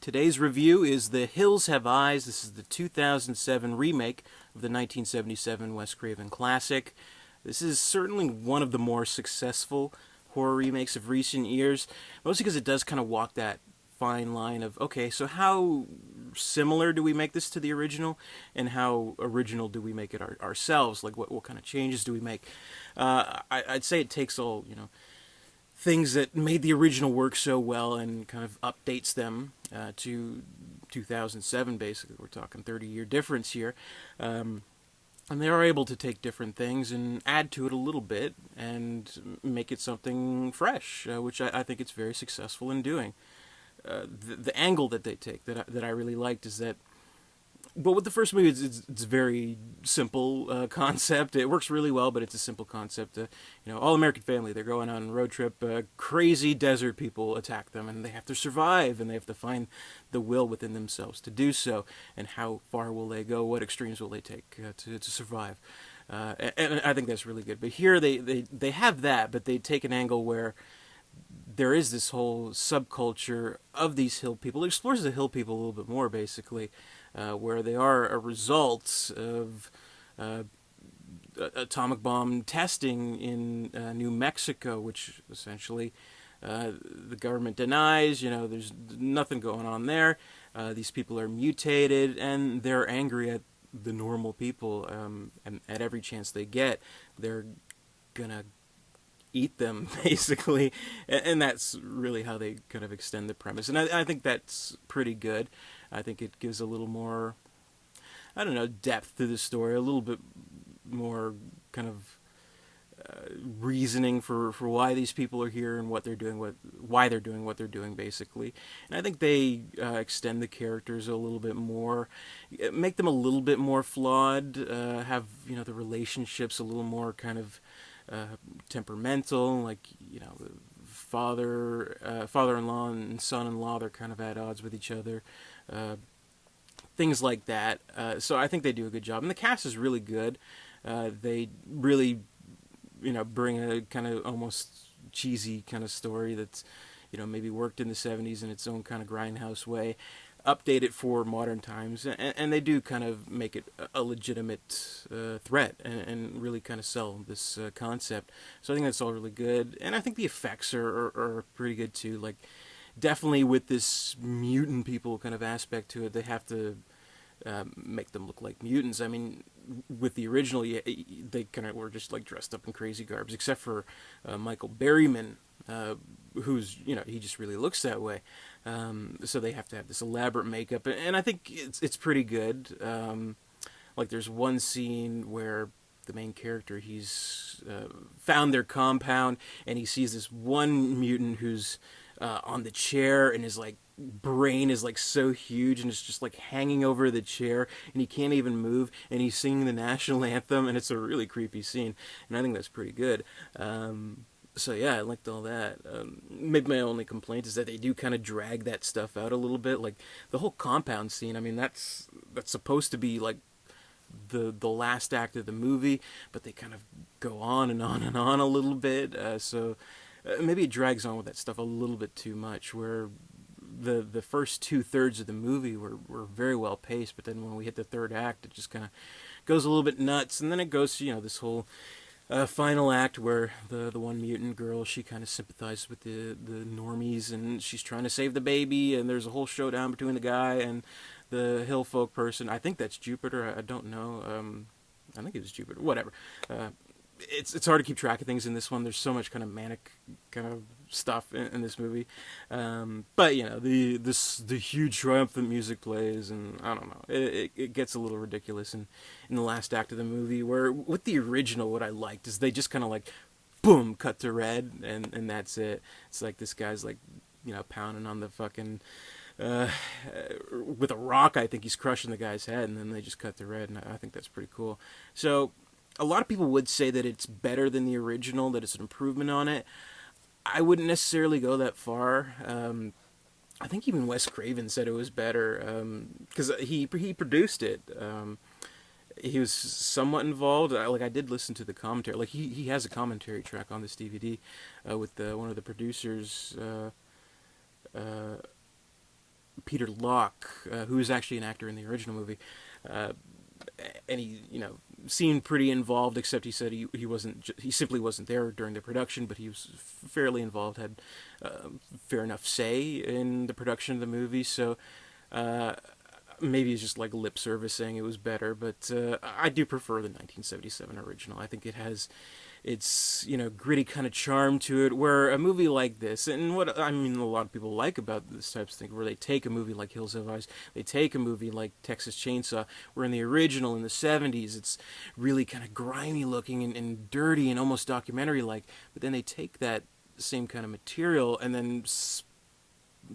Today's review is The Hills Have Eyes. This is the 2007 remake of the 1977 Wes Craven classic. This is certainly one of the more successful horror remakes of recent years, mostly because it does kind of walk that fine line of, okay, so how similar do we make this to the original, and how original do we make it ourselves? Like, what kind of changes do we make? I'd say it takes all, things that made the original work so well and kind of updates them to 2007, basically. We're talking 30-year difference here. And they are able to take different things and add to it a little bit and make it something fresh, which I think it's very successful in doing. The angle that they take that I really liked is that, well, with the first movie, it's a very simple concept. It works really well, but it's a simple concept. All American family, they're going on a road trip. Crazy desert people attack them, and they have to survive, and they have to find the will within themselves to do so. And how far will they go? What extremes will they take to survive? And I think that's really good. But here they have that, but they take an angle where there is this whole subculture of these hill people. It explores the hill people a little bit more, basically, where they are a result of atomic bomb testing in New Mexico, which essentially the government denies. There's nothing going on there. These people are mutated, and they're angry at the normal people, and at every chance they get, they're gonna eat them, basically, and that's really how they kind of extend the premise, and I think that's pretty good. I think it gives a little more, I don't know, depth to the story, a little bit more kind of reasoning for why these people are here and what they're doing, why they're doing what they're doing, basically. And I think they extend the characters a little bit more, make them a little bit more flawed, have the relationships a little more kind of temperamental, like father-in-law and son-in-law, they're kind of at odds with each other, things like that. So I think they do a good job, and the cast is really good. They really bring a kind of almost cheesy kind of story that's maybe worked in the 70s in its own kind of grindhouse way, update it for modern times, and they do kind of make it a legitimate threat and really kind of sell this concept. So I think that's all really good, and I think the effects are pretty good too. Like, definitely with this mutant people kind of aspect to it, they have to make them look like mutants. I mean, with the original, they kind of were just like dressed up in crazy garbs, except for Michael Berryman, who's he just really looks that way. So they have to have this elaborate makeup, and I think it's pretty good. Like, there's one scene where the main character, he's found their compound, and he sees this one mutant who's on the chair, and his like brain is like so huge, and it's just like hanging over the chair, and he can't even move, and he's singing the national anthem, and it's a really creepy scene, and I think that's pretty good. So yeah, I liked all that. Maybe my only complaint is that they do kind of drag that stuff out a little bit, like the whole compound scene. I mean, that's supposed to be like the last act of the movie, but they kind of go on and on and on a little bit. So maybe it drags on with that stuff a little bit too much, where the first 2/3 of the movie were very well paced, but then when we hit the third act, it just kind of goes a little bit nuts, and then it goes to this whole final act where the one mutant girl, she kind of sympathizes with the normies, and she's trying to save the baby, and there's a whole showdown between the guy and the hill folk person. I think that's Jupiter. I don't know. I think it was Jupiter. Whatever. It's hard to keep track of things in this one. There's so much kind of manic kind of stuff in this movie, but the huge triumphant music plays, and I don't know, it gets a little ridiculous in the last act of the movie. Where with the original, what I liked is they just kind of like, boom, cut to red, and that's it. It's like this guy's like pounding on the fucking with a rock. I think he's crushing the guy's head, and then they just cut to red, and I think that's pretty cool. So a lot of people would say that it's better than the original, that it's an improvement on it. I wouldn't necessarily go that far. I think even Wes Craven said it was better, because he produced it. He was somewhat involved. I did listen to the commentary. Like, he has a commentary track on this DVD with one of the producers. Peter Locke, who was actually an actor in the original movie, uh, and he, seemed pretty involved. Except he said he wasn't. He simply wasn't there during the production, but he was fairly involved. Had fair enough say in the production of the movie. So maybe it's just like lip service saying it was better, but I do prefer the 1977 original. I think it has its gritty kind of charm to it, where a movie like this, and what I mean a lot of people like about this type of thing, where they take a movie like Hills Have Eyes, they take a movie like Texas Chainsaw, where in the original in the 70s it's really kind of grimy looking and dirty and almost documentary like, but then they take that same kind of material and then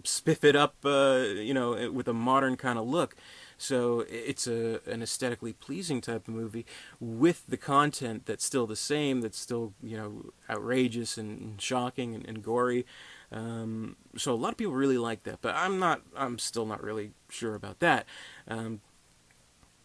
spiff it up, with a modern kind of look. So it's an aesthetically pleasing type of movie with the content that's still the same, that's still outrageous and shocking and gory. So a lot of people really like that, but I'm still not really sure about that.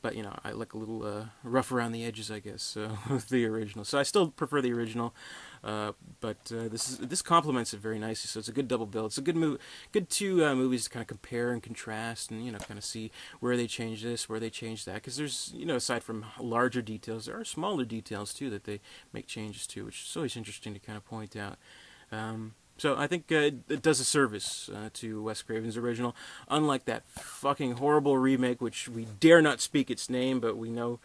But I like a little rough around the edges, I guess, with the original. So I still prefer the original, but this complements it very nicely. So it's a good double bill. It's a good two movies to kind of compare and contrast, and kind of see where they change this, where they change that. Because there's aside from larger details, there are smaller details too that they make changes to, which is always interesting to kind of point out. So I think it does a service to Wes Craven's original, unlike that fucking horrible remake, which we dare not speak its name, but we know,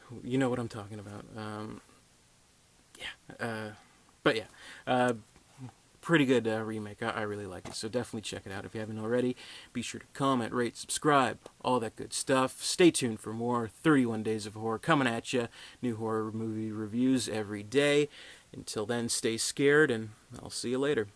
what I'm talking about. Pretty good remake. I really like it, so definitely check it out if you haven't already. Be sure to comment, rate, subscribe, all that good stuff. Stay tuned for more 31 Days of Horror coming at you. New horror movie reviews every day. Until then, stay scared, and I'll see you later.